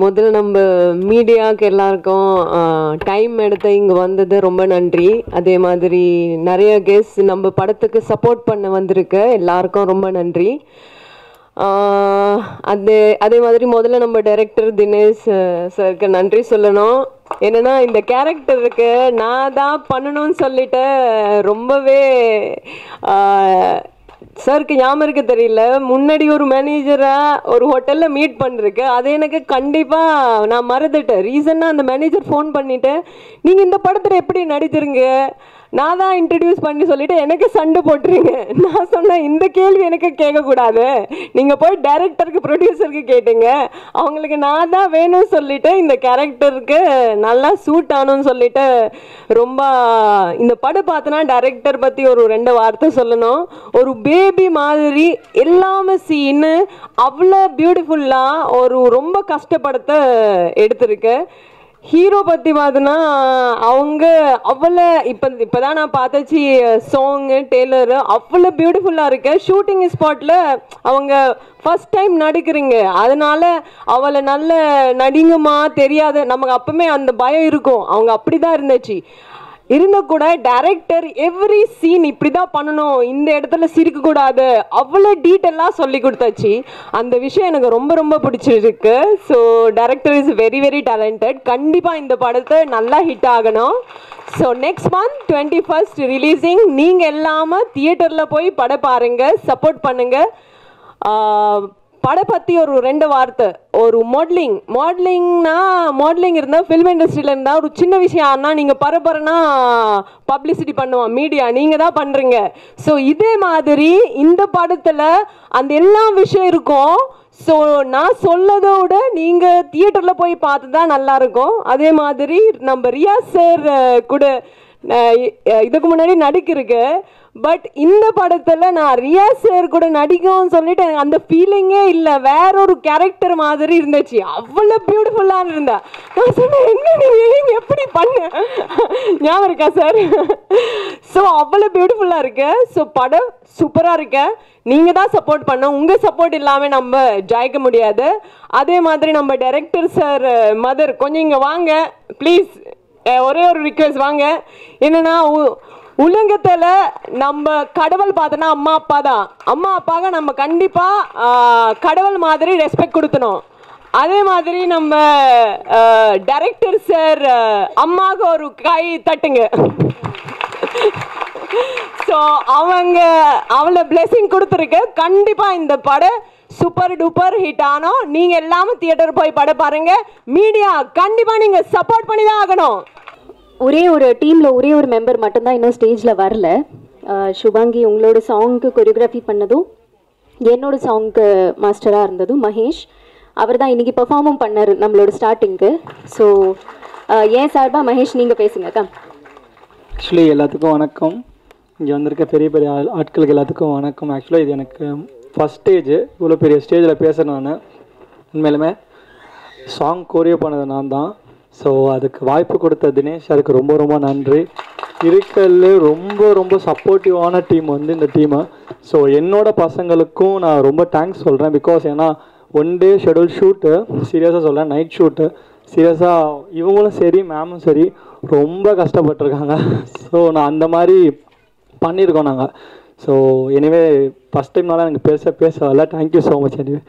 முதல்ல நம்ம மீடியாவுக்கு எல்லாருக்கும் டைம் எடுத்து இங்கே வந்தது ரொம்ப நன்றி. அதே மாதிரி நிறைய கெஸ்ட் நம்ம படத்துக்கு சப்போர்ட் பண்ண வந்திருக்கு, எல்லாருக்கும் ரொம்ப நன்றி. அதே மாதிரி முதல்ல நம்ம டைரக்டர் தினேஷ் சாருக்கு நன்றி சொல்லணும். என்னென்னா இந்த கேரக்டருக்கு நான் தான் பண்ணணும்னு சொல்லிட்டு ரொம்பவே சாருக்கு ஞாபகம் இருக்க தெரியல, முன்னாடி ஒரு மேனேஜராக ஒரு ஹோட்டலில் மீட் பண்ணிருக்கு. அது எனக்கு கண்டிப்பாக நான் மறந்துட்டேன். ரீசனாக அந்த மேனேஜர் ஃபோன் பண்ணிவிட்டு நீங்கள் இந்த படத்தில் எப்படி நடிச்சிருங்க, நான் தான் இன்ட்ரடியூஸ் பண்ணி சொல்லிவிட்டு எனக்கு சண்டை போட்டுருங்க. நான் சொன்னேன் இந்த கேள்வி எனக்கு கேட்கக்கூடாது, நீங்கள் போய் டைரக்டருக்கு ப்ரொடியூசருக்கு கேட்டுங்க, அவங்களுக்கு நான் தான் வேணும்னு சொல்லிவிட்டு இந்த கேரக்டருக்கு நல்லா சூட் ஆனும்னு சொல்லிவிட்டு ரொம்ப இந்த படம் பார்த்தோன்னா டைரக்டர் பற்றி ஒரு 2 வார்த்தை சொல்லணும். ஒரு பேபி மாதிரி எல்லாமே சீனு அவ்வளோ பியூட்டிஃபுல்லாக ஒரு ரொம்ப கஷ்டப்படத்தை எடுத்திருக்கு. ஹீரோ பற்றி பார்த்தோன்னா அவங்க அவ்வளோ இப்போதான் நான் பார்த்தாச்சு சாங்கு டெய்லரு அவ்வளோ பியூட்டிஃபுல்லாக இருக்கு. ஷூட்டிங் ஸ்பாட்டில் அவங்க ஃபஸ்ட் டைம் நடிக்கிறீங்க, அதனால அவளை நல்ல நடிங்குமா தெரியாது, நமக்கு அப்பவுமே அந்த பயம் இருக்கும். அவங்க அப்படி தான் இருந்துச்சு. இருந்த கூட டைரக்டர் எவ்ரி சீன் இப்படி தான் பண்ணணும், இந்த இடத்துல சிரிக்கக்கூடாது, அவ்வளோ டீட்டெயிலாக சொல்லி கொடுத்தாச்சு. அந்த விஷயம் எனக்கு ரொம்ப ரொம்ப பிடிச்சிருக்கு. So director is very very talented. கண்டிப்பாக இந்த படத்தை நல்லா ஹிட் ஆகணும். So next month 21st releasing. நீங்கள் எல்லாமே தியேட்டரில் போய் படம் பாருங்கள், சப்போர்ட் பண்ணுங்கள். படம் பற்றி ஒரு 2 வார்த்தை. ஒரு மாடலிங் இருந்தால் ஃபில்ம் இண்டஸ்ட்ரியில் இருந்தால் ஒரு சின்ன விஷயம் ஆனால் நீங்கள் பரபரனா பப்ளிசிட்டி பண்ணுவோம், மீடியா நீங்கள் தான் பண்ணுறீங்க. ஸோ இதே மாதிரி இந்த படத்தில் அந்த எல்லா விஷயம் இருக்கும். ஸோ நான் சொல்லதோட நீங்கள் தியேட்டரில் போய் பார்த்து தான் நல்லாயிருக்கும். அதே மாதிரி நம்ம ரியாஸ் சார் கூட இதுக்கு முன்னாடி நடிக்கிறதுக்கு, பட் இந்த படத்தில் நான் ரியாஸ் சார் கூட நடிக்கும்னு சொல்லிட்டு அந்த ஃபீலிங்கே இல்லை, வேற ஒரு கேரக்டர் மாதிரி இருந்துச்சு. அவ்வளோ பியூட்டிஃபுல்லாக இருந்தா. நான் சொன்னேன் என்ன நீங்கள் எப்படி பண்ண, ஞாபகம் இருக்கா சார்? ஸோ அவ்வளோ பியூட்டிஃபுல்லாக இருக்கு. ஸோ படம் சூப்பராக இருக்கு. நீங்கள் தான் சப்போர்ட் பண்ணோம், உங்கள் சப்போர்ட் இல்லாமல் நம்ம ஜெயிக்க முடியாது. அதே மாதிரி நம்ம டைரக்டர் சார் மதர் கொஞ்சம் இங்கே வாங்க ப்ளீஸ், ஒரே ஒரு ரிக்வெஸ்ட் வாங்க. என்னன்னா உலகத்தில் நம்ம கடவுள் பார்த்தோன்னா அம்மா அப்பா தான். அம்மா அப்பாவை நம்ம கண்டிப்பாக கடவுள் மாதிரி ரெஸ்பெக்ட் கொடுக்கணும். அதே மாதிரி நம்ம டைரக்டர் சார் அம்மாவுக்கு ஒரு கை தட்டுங்க. ஸோ அவளை பிளெஸிங் கொடுத்துருக்கு. கண்டிப்பாக இந்த படம் சூப்பர் டூப்பர் ஹிட் ஆனோம். நீங்கள் எல்லாமே தியேட்டர் போய் படம் பாருங்க. மீடியா கண்டிப்பாக நீங்கள் சப்போர்ட் பண்ணி தான் ஆகணும். ஒரே ஒரு டீமில் ஒரே ஒரு மெம்பர் மட்டும்தான் இன்னும் ஸ்டேஜில் வரல. சுபாங்கி உங்களோட சாங்க்கு கொரியோகிராஃபி பண்ணதும் என்னோட சாங்க்கு மாஸ்டராக இருந்ததும் மகேஷ், அவர் தான் இன்றைக்கி பெர்ஃபார்மும் பண்ணார் நம்மளோட ஸ்டார்டிங்க்கு. ஸோ ஏன் சார்பாக மகேஷ் நீங்கள் பேசுங்க. ஆக்சுவலி எல்லாத்துக்கும் வணக்கம், இங்கே வந்திருக்க பெரிய பெரிய ஆட்களுக்கு எல்லாத்துக்கும் வணக்கம். ஆக்சுவலாக இது எனக்கு ஃபஸ்ட் ஸ்டேஜ், இவ்வளோ பெரிய ஸ்டேஜில் பேசுகிறேன் நான். உண்மையிலுமே சாங் கோரியோ பண்ணது நான் தான். ஸோ அதுக்கு வாய்ப்பு கொடுத்த தினேஷ் அதுக்கு ரொம்ப ரொம்ப நன்றி. இருக்கல ரொம்ப ரொம்ப சப்போர்ட்டிவான டீம் இந்த டீமை. ஸோ என்னோடய பசங்களுக்கும் நான் ரொம்ப தேங்க்ஸ் சொல்கிறேன். பிகாஸ் ஏன்னா 1 டே ஷெடியூல் ஷூட்டு, சீரியஸாக சொல்கிறேன், நைட் ஷூட்டு, சீரியஸாக இவங்களும் சரி மேமும் சரி ரொம்ப கஷ்டப்பட்டுருக்காங்க. ஸோ நான் அந்த மாதிரி பண்ணியிருக்கோம் நாங்கள். ஸோ எனிவே ஃபஸ்ட் டைம்னால எனக்கு பேச வரல. Thank you so much. எனிவே